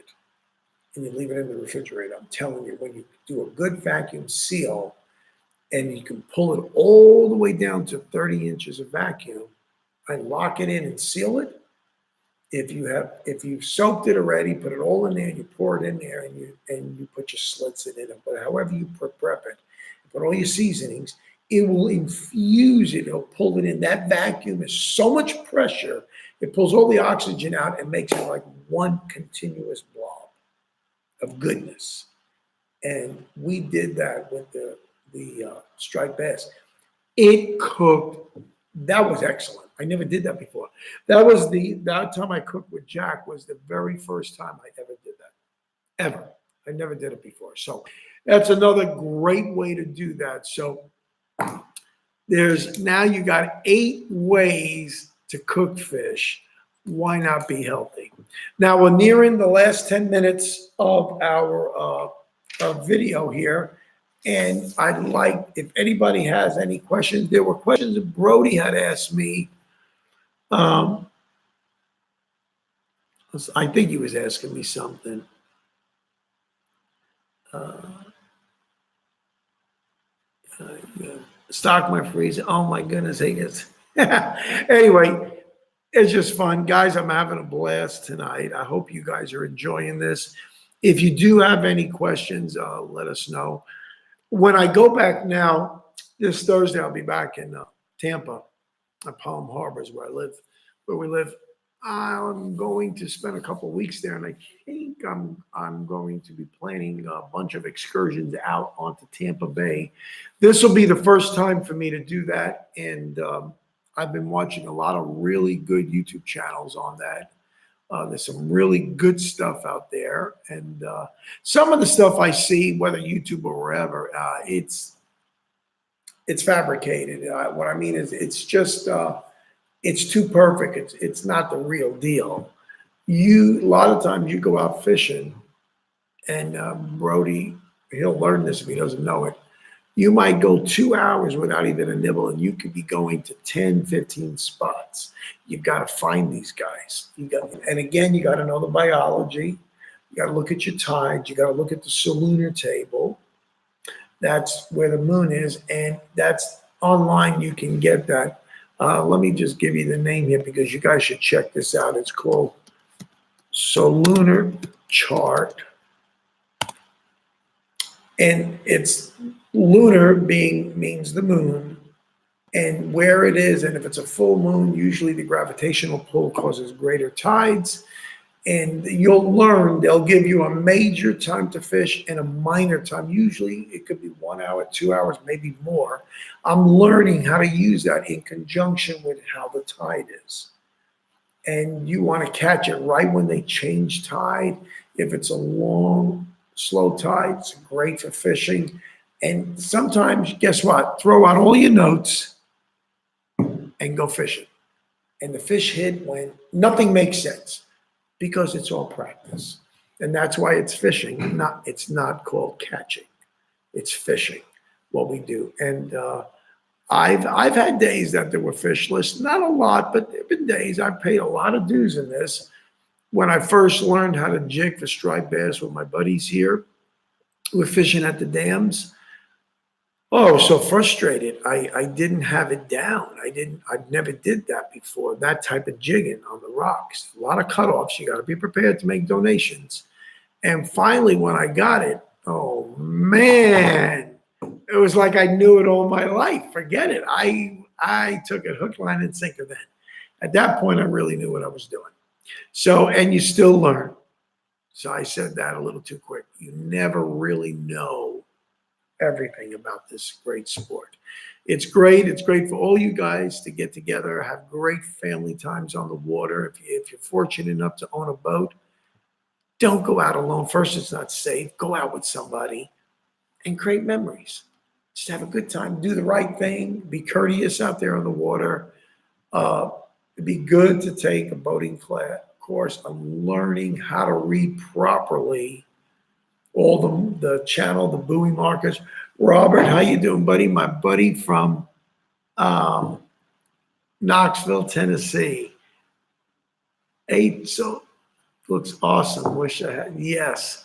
And you leave it in the refrigerator. I'm telling you, when you do a good vacuum seal and you can pull it all the way down to 30 inches of vacuum and lock it in and seal it, if you've soaked it already, put it all in there, you pour it in there, and you put your slits in it, but however you prep it, put all your seasonings, it will infuse it, it'll pull it in. That vacuum is so much pressure, it pulls all the oxygen out and makes it like one continuous blob of goodness. And we did that with the striped bass. It cooked. That was excellent. I never did that before. That time I cooked with Jack was the very first time I ever did that. Ever. I never did it before. So that's another great way to do that. So now you got 8 ways to cook fish. Why not be healthy? Now we're nearing the last 10 minutes of our video here. And I'd like, if anybody has any questions, there were questions that Brody had asked me Um, I think he was asking me something. Uh, yeah. Stock my freezer. Oh my goodness, he gets. Anyway, it's just fun, guys. I'm having a blast tonight. I hope you guys are enjoying this. If you do have any questions, let us know. When I go back now, this Thursday, I'll be back in Tampa, at Palm Harbor is where I live, where we live. I'm going to spend a couple of weeks there, and I think I'm going to be planning a bunch of excursions out onto Tampa Bay. This will be the first time for me to do that, and I've been watching a lot of really good YouTube channels on that. There's some really good stuff out there, and some of the stuff I see, whether YouTube or wherever, it's fabricated. What I mean is, it's just it's too perfect. It's not the real deal. You a lot of times you go out fishing, and Brody, he'll learn this if he doesn't know it. You might go 2 hours without even a nibble, and you could be going to 10, 15 spots. You've got to find these guys. And again, you got to know the biology. You got to look at your tides. You got to look at the solunar table. That's where the moon is, and that's online. You can get that. Let me just give you the name here because you guys should check this out. It's called Solunar Chart, and it's lunar means the moon, and where it is, and if it's a full moon, usually the gravitational pull causes greater tides. And you'll learn, they'll give you a major time to fish and a minor time. Usually it could be 1 hour, 2 hours, maybe more. I'm learning how to use that in conjunction with how the tide is. And you want to catch it right when they change tide. If it's a long, slow tide, it's great for fishing. And sometimes, guess what? Throw out all your notes and go fishing. And the fish hit when nothing makes sense, because it's all practice. And that's why it's fishing. It's not called catching. It's fishing, what we do. And I've had days that there were fishless, not a lot, but there have been days I've paid a lot of dues in this. When I first learned how to jig for striped bass with my buddies here, we're fishing at the dams. Oh, I was so frustrated. I didn't have it down. I never did that before. That type of jigging on the rocks. A lot of cutoffs. You got to be prepared to make donations. And finally, when I got it, oh man, it was like I knew it all my life. Forget it. I took it hook, line, and sinker then. At that point, I really knew what I was doing. So, and you still learn. So I said that a little too quick. You never really know everything about this great sport. It's great. It's great for all you guys to get together, have great family times on the water. If you're fortunate enough to own a boat, don't go out alone. First, it's not safe. Go out with somebody and create memories. Just have a good time. Do the right thing. Be courteous out there on the water. It'd be good to take a boating class course on learning how to read properly all the channel, the buoy markers. Robert, how you doing, buddy? My buddy from Knoxville, Tennessee. So looks awesome. Wish I had. Yes,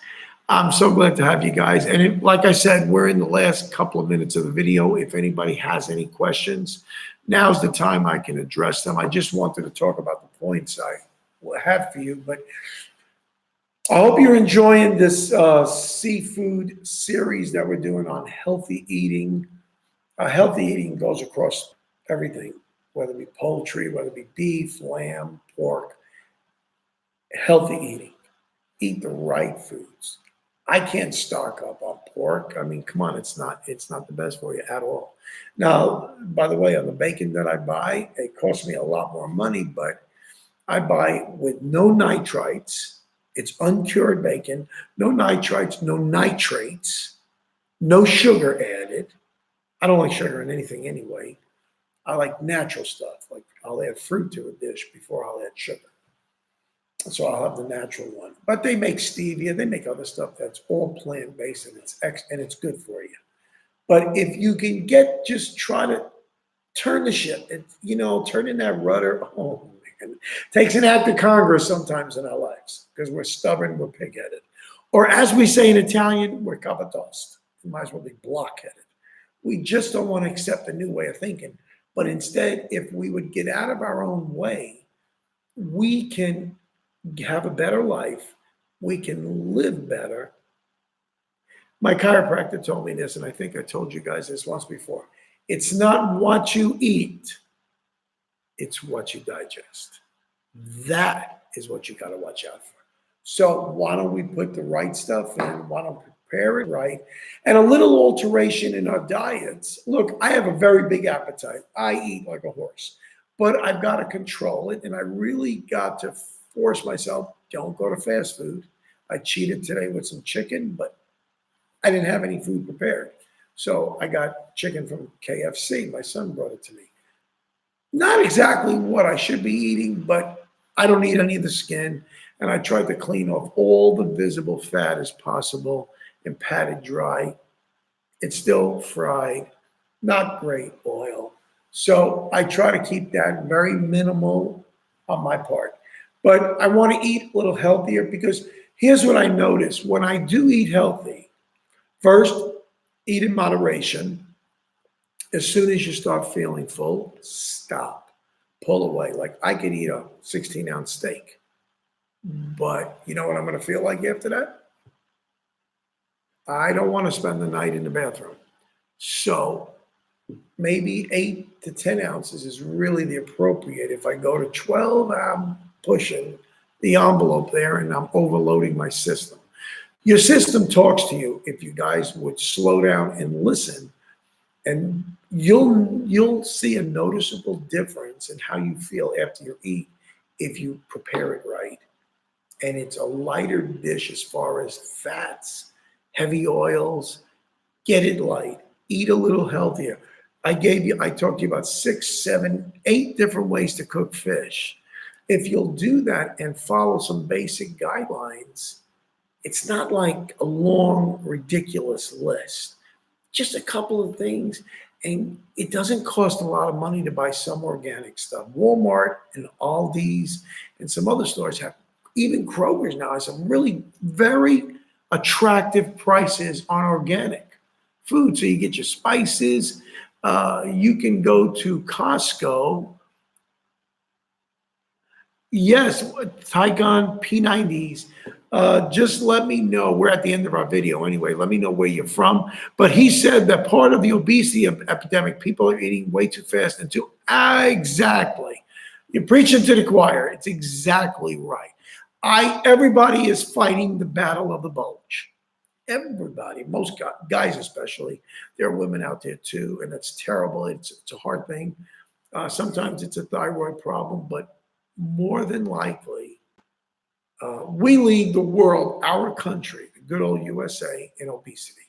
I'm so glad to have you guys. And like I said, we're in the last couple of minutes of the video. If anybody has any questions, now's the time I can address them. I just wanted to talk about the points I have for you, but I hope you're enjoying this seafood series that we're doing on healthy eating. Healthy eating goes across everything, whether it be poultry, whether it be beef, lamb, pork. Healthy eating. Eat the right foods. I can't stock up on pork. I mean, come on, it's not the best for you at all. Now, by the way, on the bacon that I buy, it costs me a lot more money, but I buy with no nitrites. It's uncured bacon, no nitrites, no nitrates, no sugar added. I don't like sugar in anything anyway. I like natural stuff. Like I'll add fruit to a dish before I'll add sugar. So I'll have the natural one. But they make stevia, they make other stuff that's all plant-based, and it's good for you. But if you can just try to turn the ship, turn in that rudder. Oh And takes an act of Congress sometimes in our lives because we're stubborn, we're pig-headed. Or as we say in Italian, we're capatost. We might as well be block-headed. We just don't want to accept a new way of thinking. But instead, if we would get out of our own way, we can have a better life. We can live better. My chiropractor told me this, and I think I told you guys this once before. It's not what you eat, it's what you digest. That is what you got to watch out for. So why don't we put the right stuff in? Why don't we prepare it right? And a little alteration in our diets. Look, I have a very big appetite. I eat like a horse, but I've got to control it. And I really got to force myself, don't go to fast food. I cheated today with some chicken, but I didn't have any food prepared. So I got chicken from KFC. My son brought it to me. Not exactly what I should be eating, but I don't eat any of the skin. And I tried to clean off all the visible fat as possible and pat it dry. It's still fried, not great oil. So I try to keep that very minimal on my part. But I want to eat a little healthier because here's what I notice. When I do eat healthy, first, eat in moderation. As soon as you start feeling full, stop, pull away. Like I could eat a 16-ounce steak. But you know what I'm going to feel like after that? I don't want to spend the night in the bathroom. So maybe 8 to 10 ounces is really the appropriate. If I go to 12, I'm pushing the envelope there and I'm overloading my system. Your system talks to you. If you guys would slow down and listen, and you'll see a noticeable difference in how you feel after you eat if you prepare it right. And it's a lighter dish as far as fats, heavy oils. Get it light. Eat a little healthier. I talked to you about 6, 7, 8 different ways to cook fish. If you'll do that and follow some basic guidelines, it's not like a long, ridiculous list. Just a couple of things. And it doesn't cost a lot of money to buy some organic stuff. Walmart and Aldi's and some other stores have, even Kroger's now has some really very attractive prices on organic food. So you get your spices. You can go to Costco. Yes, Tygon P90s. Just let me know. We're at the end of our video anyway. Let me know where you're from. But he said that part of the obesity epidemic, people are eating way too fast and too. Exactly. You're preaching to the choir. It's exactly right. Everybody is fighting the battle of the bulge. Everybody, most guys especially. There are women out there too, and that's terrible. It's a hard thing. Sometimes it's a thyroid problem, but more than likely, we lead the world, our country, the good old USA, in obesity.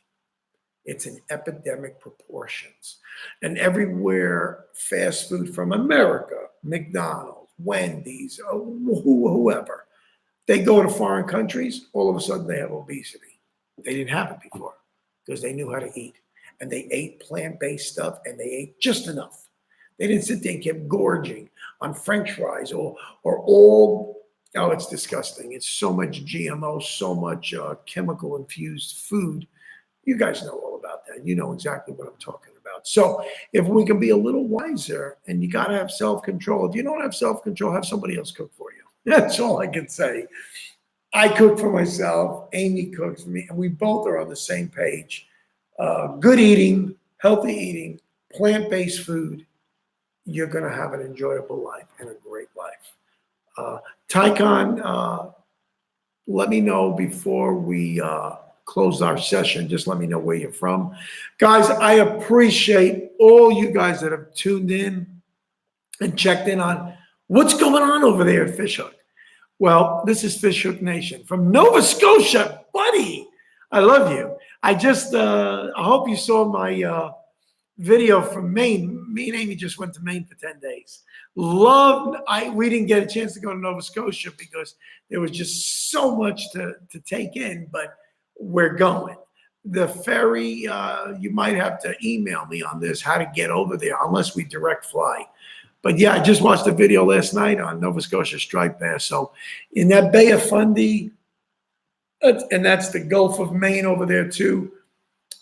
It's in epidemic proportions. And everywhere, fast food from America, McDonald's, Wendy's, whoever, they go to foreign countries, all of a sudden they have obesity. They didn't have it before because they knew how to eat. And they ate plant-based stuff and they ate just enough. They didn't sit there and kept gorging on French fries or all. Oh, it's disgusting. It's so much GMO, so much chemical-infused food. You guys know all about that. You know exactly what I'm talking about. So if we can be a little wiser, and you got to have self-control. If you don't have self-control, have somebody else cook for you. That's all I can say. I cook for myself. Amy cooks for me, and we both are on the same page. Good eating, healthy eating, plant-based food. You're going to have an enjoyable life and a great life. Tycon, let me know before we close our session. Just let me know where you're from. Guys, I appreciate all you guys that have tuned in and checked in on what's going on over there at Fishhook. Well, this is Fishhook Nation from Nova Scotia, buddy. I love you. I hope you saw my video from Maine. Me and Amy just went to Maine for 10 days. We didn't get a chance to go to Nova Scotia because there was just so much to take in, but we're going. The ferry, you might have to email me on this, how to get over there, unless we direct fly. But yeah, I just watched a video last night on Nova Scotia striped bass. So in that Bay of Fundy, and that's the Gulf of Maine over there too.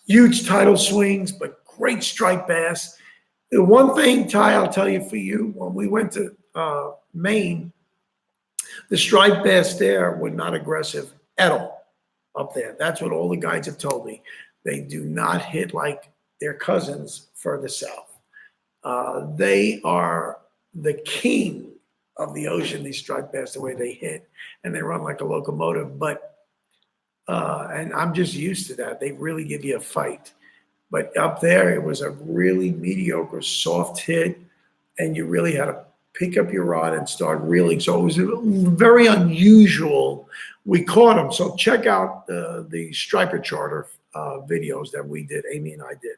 Huge tidal swings, but great striped bass. The one thing, Ty, I'll tell you for you, when we went to Maine, the striped bass there were not aggressive at all up there. That's what all the guides have told me. They do not hit like their cousins further south. They are the king of the ocean, these striped bass, the way they hit, and they run like a locomotive. And I'm just used to that. They really give you a fight. But up there, it was a really mediocre, soft hit, and you really had to pick up your rod and start reeling. So it was very unusual. We caught them. So check out the Striper Charter videos that we did, Amy and I did.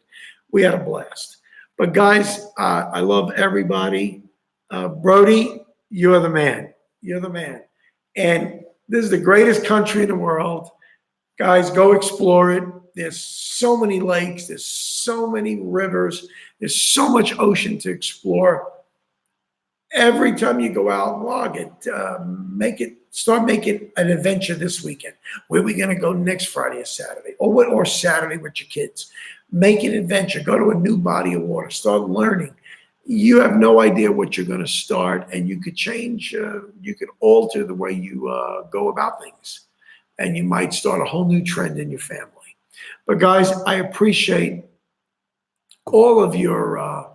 We had a blast. But guys, I love everybody. Brody, you're the man. You're the man. And this is the greatest country in the world. Guys, go explore it. There's so many lakes. There's so many rivers. There's so much ocean to explore. Every time you go out and log it, start making an adventure this weekend. Where are we going to go next Friday or Saturday? Or Saturday with your kids. Make an adventure. Go to a new body of water. Start learning. You have no idea what you're going to start, and you could change, you could alter the way you go about things. And you might start a whole new trend in your family. But guys, I appreciate all of your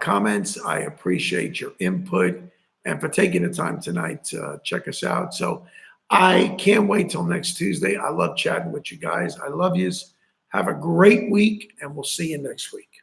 comments. I appreciate your input and for taking the time tonight to check us out. So I can't wait till next Tuesday. I love chatting with you guys. I love yous. Have a great week, and we'll see you next week.